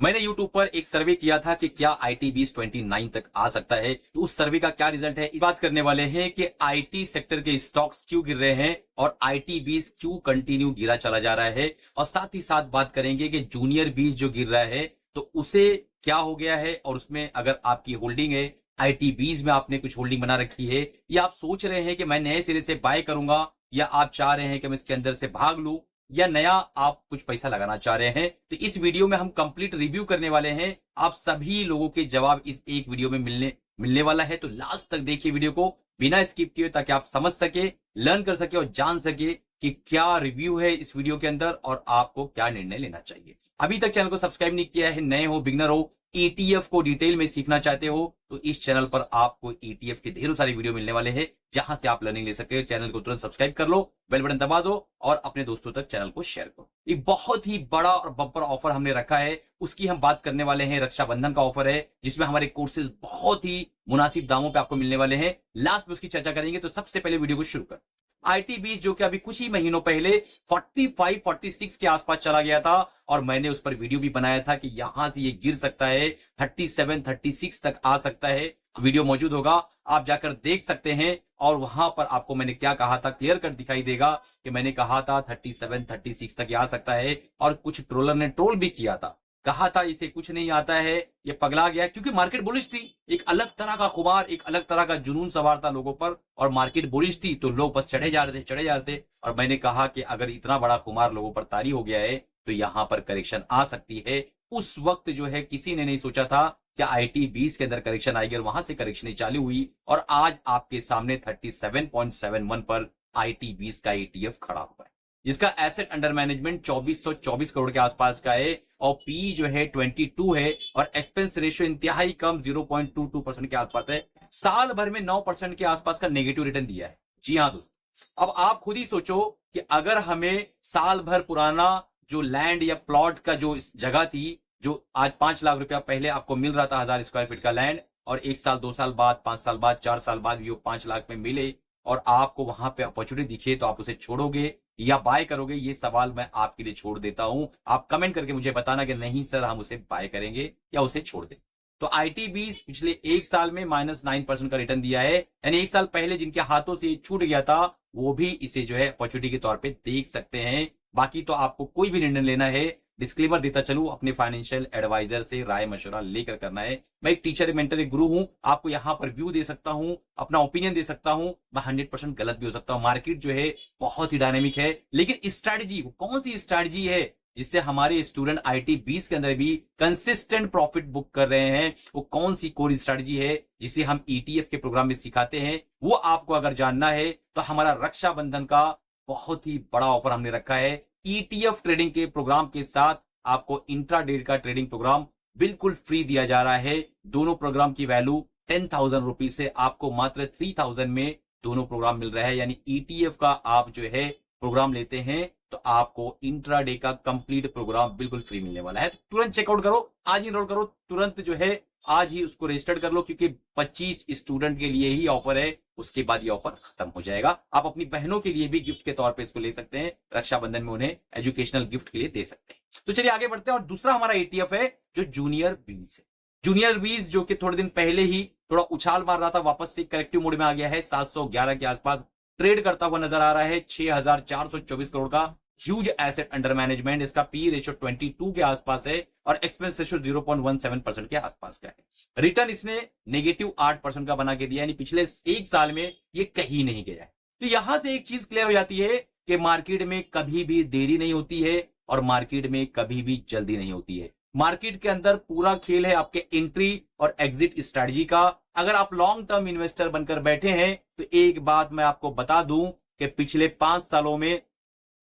मैंने YouTube पर एक सर्वे किया था कि क्या ITBs 29 तक आ सकता है, तो उस सर्वे का क्या रिजल्ट है, इस बात करने वाले हैं कि IT सेक्टर के स्टॉक्स क्यों गिर रहे हैं और ITBs क्यों कंटिन्यू गिरा चला जा रहा है, और साथ ही साथ बात करेंगे कि जूनियर बीज जो गिर रहा है तो उसे क्या हो गया है, और उसमें अगर आपकी होल्डिंग है ITBs में, आपने कुछ होल्डिंग बना रखी है, या आप सोच रहे हैं कि मैं नए सिरे से बाय करूंगा, या आप चाह रहे हैं कि मैं इसके अंदर से भाग लूं, या नया आप कुछ पैसा लगाना चाह रहे हैं, तो इस वीडियो में हम कंप्लीट रिव्यू करने वाले हैं। आप सभी लोगों के जवाब इस एक वीडियो में मिलने वाला है, तो लास्ट तक देखिए वीडियो को बिना स्किप किए, ताकि आप समझ सके, लर्न कर सके और जान सके कि क्या रिव्यू है इस वीडियो के अंदर और आपको क्या निर्णय लेना चाहिए। अभी तक चैनल को सब्सक्राइब नहीं किया है, नए हो, बिगनर हो, ETF को डिटेल में सीखना चाहते हो, तो इस चैनल पर आपको ETF के ढेरों सारे वीडियो मिलने वाले हैं, जहां से आप लर्निंग ले सके। चैनल को तुरंत सब्सक्राइब कर लो, बेल बटन दबा दो और अपने दोस्तों तक चैनल को शेयर करो। एक बहुत ही बड़ा और बम्पर ऑफर हमने रखा है, उसकी हम बात करने वाले हैं। रक्षाबंधन का ऑफर है, जिसमें हमारे कोर्सेज बहुत ही मुनासिब दामों पे आपको मिलने वाले हैं। लास्ट में उसकी चर्चा करेंगे, तो सबसे पहले वीडियो को शुरू कर। ITBs जो कि अभी कुछ ही महीनों पहले 45-46 के आसपास चला गया था, और मैंने उस पर वीडियो भी बनाया था कि यहां से ये गिर सकता है, 37-36 तक आ सकता है। वीडियो मौजूद होगा, आप जाकर देख सकते हैं, और वहां पर आपको मैंने क्या कहा था क्लियर कट दिखाई देगा कि मैंने कहा था 37-36 तक आ सकता है, और कुछ ट्रोलर ने ट्रोल भी किया था, कहा था इसे कुछ नहीं आता है, ये पगला गया, क्योंकि मार्केट बुलिश थी। एक अलग तरह का खुमार, एक अलग तरह का जुनून सवार था लोगों पर, और मार्केट बुलिश थी, तो लोग बस चढ़े जा रहे थे। और मैंने कहा कि अगर इतना बड़ा खुमार लोगों पर तारी हो गया है, तो यहां पर करेक्शन आ सकती है। उस वक्त जो है किसी ने नहीं सोचा था कि ITBs के अंदर करेक्शन आएगी, और वहां से करेक्शन चालू हुई, और आज आपके सामने 37.71 पर ITBs का ETF खड़ा हुआ है, जिसका एसेट अंडर मैनेजमेंट 2424 करोड़ के आसपास का है, और पी जो है 22 है, और एक्सपेंस रेशियो इंतहाई कम 0.22% के आसपास है। साल भर में 9% के आसपास का नेगेटिव रिटर्न दिया है। जी हाँ दोस्तों, अब आप खुद ही सोचो कि अगर हमें साल भर पुराना जो लैंड या प्लॉट का जो जगह थी, जो आज 5 लाख रुपया पहले आपको मिल रहा था 1000 स्क्वायर फीट का लैंड, और 1 साल 2 साल बाद 5 साल बाद 4 साल बाद भी वो 5 लाख में मिले, और आपको वहां पे अपॉर्चुनिटी दिखे, तो आप उसे छोड़ोगे या बाय करोगे? ये सवाल मैं आपके लिए छोड़ देता हूं। आप कमेंट करके मुझे बताना कि नहीं सर, हम उसे बाय करेंगे या उसे छोड़ दें। तो ITBs पिछले 1 साल में -9% का रिटर्न दिया है, यानी 1 साल पहले जिनके हाथों से छूट गया था, वो भी इसे जो है अपॉर्चुनिटी के तौर पे देख सकते हैं। बाकी तो आपको कोई भी निर्णय लेना है, डिस्क्लेमर देता चलूं, अपने फाइनेंशियल एडवाइजर से राय मशवरा लेकर करना है। मैं एक टीचर, मेंटर, एक गुरु हूं, आपको यहां पर व्यू दे सकता हूं, अपना ओपिनियन दे सकता हूं, मैं 100% गलत भी हो सकता हूं। मार्केट जो है बहुत ही डायनेमिक है, लेकिन स्ट्रैटेजी, कौन सी स्ट्रैटेजी है जिससे हमारे स्टूडेंट ITBs के अंदर भी कंसिस्टेंट प्रॉफिट बुक कर रहे हैं, वो कौन सी कोर स्ट्रैटेजी है जिसे हम ETF के प्रोग्राम में सिखाते हैं, वो आपको अगर जानना है, तो हमारा रक्षाबंधन का बहुत ही बड़ा ऑफर हमने रखा है। ETF ट्रेडिंग के प्रोग्राम के साथ आपको इंट्राडे का ट्रेडिंग प्रोग्राम बिल्कुल फ्री दिया जा रहा है। दोनों प्रोग्राम की वैल्यू 10,000 रुपीज से आपको मात्र 3,000 में दोनों प्रोग्राम मिल रहा है। यानी ETF का आप जो है प्रोग्राम लेते हैं, तो आपको इंट्राडे का कंप्लीट प्रोग्राम बिल्कुल फ्री मिलने वाला है। तुरंत चेकआउट करो, आज ही इनरोल करो, तुरंत जो है आज ही उसको रजिस्टर कर लो, क्योंकि 25 स्टूडेंट के लिए ही ऑफर है, उसके बाद ये ऑफर खत्म हो जाएगा। आप अपनी बहनों के लिए भी गिफ्ट के तौर पे इसको ले सकते हैं, रक्षाबंधन में उन्हें एजुकेशनल गिफ्ट के लिए दे सकते हैं। तो चलिए आगे बढ़ते हैं, और दूसरा हमारा ETF है जो जूनियर बीज है। जूनियर बीज जो कि थोड़े दिन पहले ही थोड़ा उछाल मार रहा था, वापस से करेक्टिव मोड में आ गया है, 711 के आसपास ट्रेड करता हुआ नजर आ रहा है। 6,424 करोड़ का ह्यूज एसेट अंडर मैनेजमेंट, इसका पी रेशियो 22 के आसपास है, और एक्सपेंस रेशियो 0.17% के आसपास का है। रिटर्न इसने -8% का बना के दिया, यानी पिछले 1 साल में ये कहीं नहीं गया है। तो यहां से एक चीज क्लियर हो जाती है कि मार्केट में कभी भी देरी नहीं होती है, और मार्केट में कभी भी जल्दी नहीं होती है। मार्केट के अंदर पूरा खेल है आपके एंट्री और एग्जिट स्ट्रेटजी का। अगर आप लॉन्ग टर्म इन्वेस्टर बनकर बैठे हैं, तो एक बात मैं आपको बता दूं कि पिछले 5 सालों में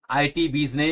ITBs ने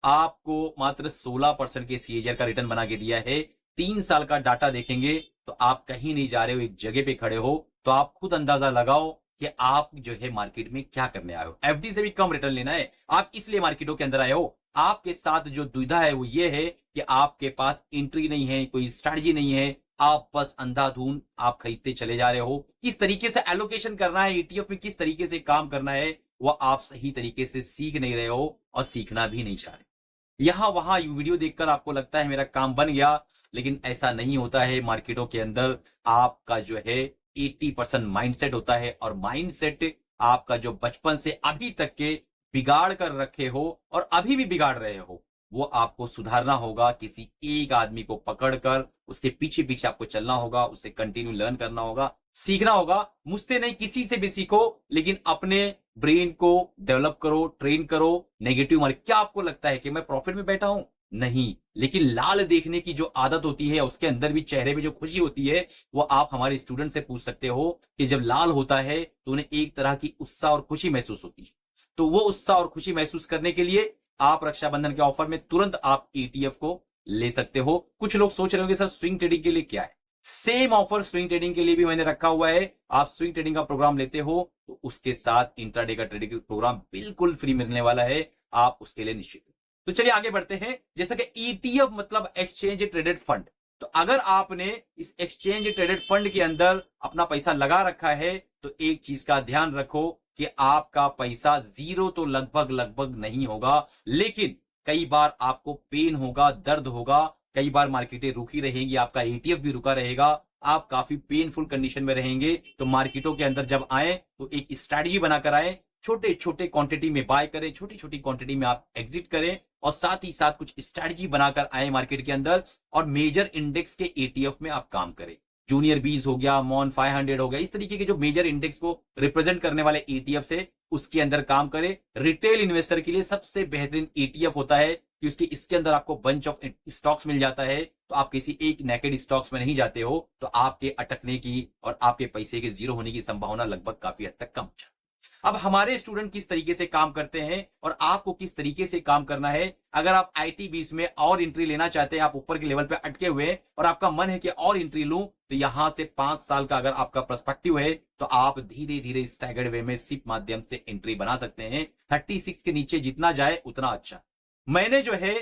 आपको मात्र 16% के CAGR का रिटर्न बना के दिया है। 3 साल का डाटा देखेंगे तो आप कहीं नहीं जा रहे हो, एक जगह पे खड़े हो। तो आप खुद अंदाजा लगाओ कि आप जो है मार्केट में क्या करने आए हो। FD से भी कम रिटर्न लेना है, आप इसलिए मार्केटों के अंदर आए हो। आपके साथ जो दुविधा है वो ये है कि आपके पास एंट्री नहीं है, कोई स्ट्रैटेजी नहीं है, आप बस अंधाधुन आप खरीदते चले जा रहे हो। किस तरीके से एलोकेशन करना है, ETF में किस तरीके से काम करना है, वो आप सही तरीके से सीख नहीं रहे हो और सीखना भी नहीं चाह रहे। यहां वहां वीडियो देखकर आपको लगता है मेरा काम बन गया, लेकिन ऐसा नहीं होता है। मार्केटों के अंदर आपका जो है 80% माइंडसेट होता है, और माइंडसेट आपका जो बचपन से अभी तक के बिगाड़ कर रखे हो और अभी भी बिगाड़ रहे हो, वो आपको सुधारना होगा। किसी एक आदमी को पकड़कर उसके पीछे पीछे आपको चलना होगा, उससे कंटिन्यू लर्न करना होगा, सीखना होगा। मुझसे नहीं, किसी से भी सीखो, लेकिन अपने ब्रेन को डेवलप करो, ट्रेन करो। नेगेटिव मार्केट, क्या आपको लगता है कि मैं प्रॉफिट में बैठा हूं? नहीं, लेकिन लाल देखने की जो आदत होती है, उसके अंदर भी चेहरे में जो खुशी होती है, वो आप हमारे स्टूडेंट से पूछ सकते हो कि जब लाल होता है तो उन्हें एक तरह की उत्साह और खुशी महसूस होती है। तो वो उत्साह और खुशी महसूस करने के लिए आप रक्षाबंधन के ऑफर में तुरंत आप ETF को ले सकते हो। कुछ लोग सोच रहे होंगे सर स्विंग ट्रेडिंग के लिए क्या है? सेम ऑफर स्विंग ट्रेडिंग के लिए भी मैंने रखा हुआ है। आप स्विंग ट्रेडिंग का प्रोग्राम लेते हो तो उसके साथ इंट्राडे का ट्रेडिंग प्रोग्राम बिल्कुल फ्री मिलने वाला है, आप उसके लिए निश्चित। तो चलिए आगे बढ़ते हैं। जैसा कि ETF मतलब एक्सचेंज ट्रेडेड फंड, तो अगर आपने इस एक्सचेंज ट्रेडेड फंड के अंदर अपना पैसा लगा रखा है, तो एक चीज का ध्यान रखो कि आपका पैसा जीरो तो लगभग नहीं होगा, लेकिन कई बार आपको पेन होगा, दर्द होगा, कई बार मार्केटें रुकी रहेंगी, आपका ETF भी रुका रहेगा, आप काफी पेनफुल कंडीशन में रहेंगे। तो मार्केटों के अंदर जब आए तो एक स्ट्रैटेजी बनाकर आए, छोटे छोटे क्वांटिटी में बाय करें, छोटी छोटी क्वांटिटी में आप एग्जिट करें, और साथ ही साथ कुछ स्ट्रैटेजी बनाकर आए मार्केट के अंदर, और मेजर इंडेक्स के ETF में आप काम करें। जूनियर बीज हो गया, मॉन 500 हो गया, इस तरीके के जो मेजर इंडेक्स को रिप्रेजेंट करने वाले ETF से उसके अंदर काम करें। रिटेल इन्वेस्टर के लिए सबसे बेहतरीन ETF होता है कि इसके अंदर आपको बंच ऑफ स्टॉक्स मिल जाता है, तो आप किसी एक नेकेड स्टॉक्स में नहीं जाते हो, तो आपके अटकने की और आपके पैसे के जीरो होने की संभावना लगभग काफी हद तक कम हो जाती है। अब हमारे स्टूडेंट किस तरीके से काम करते हैं और आपको किस तरीके से काम करना है। अगर आप IT20 में और एंट्री लेना चाहते हैं, आप ऊपर के लेवल पे अटके हुए हैं और आपका मन है कि और एंट्री लूं, तो यहां से 5 साल का अगर आपका पर्सपेक्टिव है, तो आप धीरे धीरे स्टैगर्ड वे में सिप माध्यम से एंट्री बना सकते हैं। 36 के नीचे जितना जाए उतना अच्छा। मैंने जो है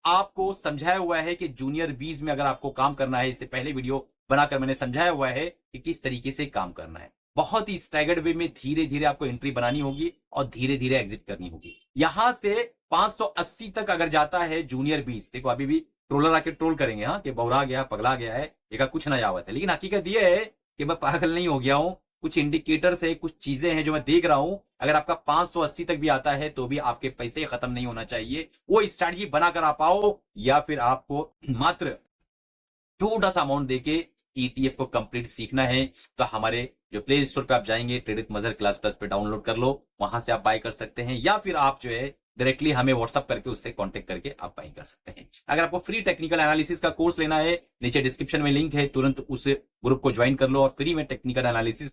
आपको समझाया हुआ है कि जूनियर बीज में अगर आपको काम करना है, इससे पहले वीडियो बनाकर मैंने समझाया हुआ है कि किस तरीके से काम करना है। बहुत ही स्टैगर्ड वे में धीरे धीरे आपको एंट्री बनानी होगी और धीरे धीरे एग्जिट करनी होगी। यहां से 580 तक अगर जाता है जूनियर बीज, देखो अभी भी ट्रोलर आके ट्रोल करेंगे हाँ कि बौरा गया, पगला गया है, ये कुछ ना जावत है, लेकिन हकीकत यह है कि मैं पागल नहीं हो गया हूं। कुछ इंडिकेटर्स है, कुछ चीजें हैं जो मैं देख रहा हूं। अगर आपका 580 तक भी आता है तो भी आपके पैसे खत्म नहीं होना चाहिए। वो स्ट्रैटेजी बनाकर आप आओ, या फिर आपको मात्र छोटा सा अमाउंट देके ETF को कंप्लीट सीखना है, तो हमारे जो प्ले स्टोर पे आप जाएंगे, ट्रेडिंग मजर क्लास प्लस पे डाउनलोड कर लो, वहां से आप बाय कर सकते हैं, या फिर आप जो है डायरेक्टली हमें व्हाट्सअप करके उससे कांटेक्ट करके आप बाय कर सकते हैं। अगर आपको फ्री टेक्निकल एनालिसिस का कोर्स लेना है, नीचे डिस्क्रिप्शन में लिंक है, तुरंत उस ग्रुप को ज्वाइन कर लो और फ्री में टेक्निकल एनालिसिस